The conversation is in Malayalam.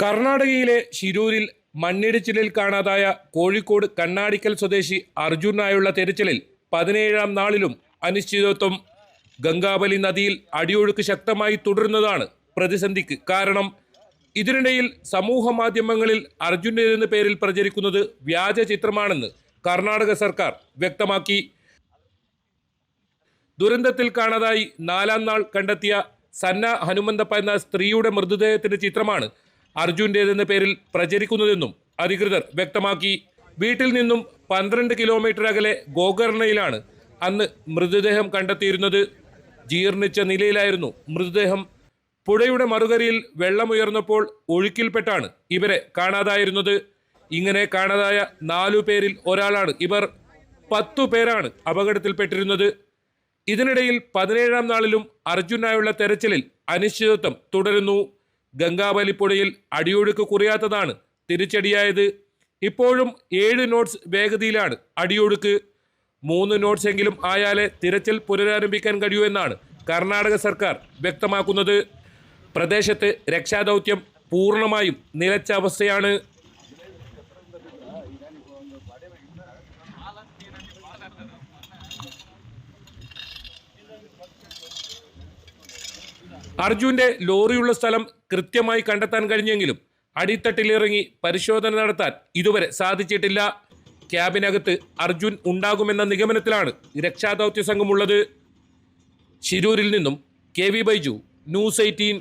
കർണാടകയിലെ ശിരൂരിൽ മണ്ണിടിച്ചിലിൽ കാണാതായ കോഴിക്കോട് കണ്ണാടിക്കൽ സ്വദേശി അർജുനായുള്ള തെരച്ചിലിൽ 17ാം നാളിലും അനിശ്ചിതത്വം. ഗംഗാവലി നദിയിൽ അടിയൊഴുക്ക് ശക്തമായി തുടരുന്നതാണ് പ്രതിസന്ധിക്ക് കാരണം. ഇതിനിടയിൽ സമൂഹ മാധ്യമങ്ങളിൽ അർജുൻ്റെതെന്ന പേരിൽ പ്രചരിക്കുന്നത് വ്യാജ ചിത്രമാണെന്ന് കർണാടക സർക്കാർ വ്യക്തമാക്കി. ദുരന്തത്തിൽ കാണാതായി 4ാം നാൾ കണ്ടെത്തിയ സന്ന ഹനുമന്തപ്പ എന്ന സ്ത്രീയുടെ മൃതദേഹത്തിന്റെ ചിത്രമാണ് അർജുൻ്റെതെന്ന പേരിൽ പ്രചരിക്കുന്നതെന്നും അധികൃതർ വ്യക്തമാക്കി. വീട്ടിൽ നിന്നും 12 കിലോമീറ്റർ അകലെ ഗോകർണയിലാണ് അന്ന് മൃതദേഹം കണ്ടെത്തിയിരുന്നത്. ജീർണിച്ച നിലയിലായിരുന്നു മൃതദേഹം. പുഴയുടെ മറുകരയിൽ വെള്ളമുയർന്നപ്പോൾ ഒഴുക്കിൽപ്പെട്ടാണ് ഇവരെ കാണാതായിരുന്നത്. ഇങ്ങനെ കാണാതായ 4 പേരിൽ ഒരാളാണ് ഇവർ. 10 പേരാണ് അപകടത്തിൽപ്പെട്ടിരുന്നത്. ഇതിനിടയിൽ 17ാം നാളിലും അർജുനായുള്ള തെരച്ചിലിൽ അനിശ്ചിതത്വം തുടരുന്നു. ഗംഗാവലി പുഴയിൽ അടിയൊഴുക്ക് കുറയാത്തതാണ് തിരിച്ചടിയായത്. ഇപ്പോഴും 7 നോട്ട്സ് വേഗതയിലാണ് അടിയൊഴുക്ക്. 3 നോട്ട്സ് എങ്കിലും ആയാലേ തിരച്ചിൽ പുനരാരംഭിക്കാൻ കഴിയൂ എന്നാണ് കർണാടക സർക്കാർ വ്യക്തമാക്കുന്നത്. പ്രദേശത്ത് രക്ഷാദൗത്യം പൂർണ്ണമായും നിലച്ച അവസ്ഥയാണ്. അർജുന്റെ ലോറിയുള്ള സ്ഥലം കൃത്യമായി കണ്ടെത്താൻ കഴിഞ്ഞെങ്കിലും അടിത്തട്ടിലിറങ്ങി പരിശോധന നടത്താൻ ഇതുവരെ സാധിച്ചിട്ടില്ല. ക്യാബിനകത്ത് അർജുൻ ഉണ്ടാകുമെന്ന നിഗമനത്തിലാണ് രക്ഷാദൗത്യ സംഘമുള്ളത്. ശിരൂരിൽ നിന്നും KV ബൈജു, News 18.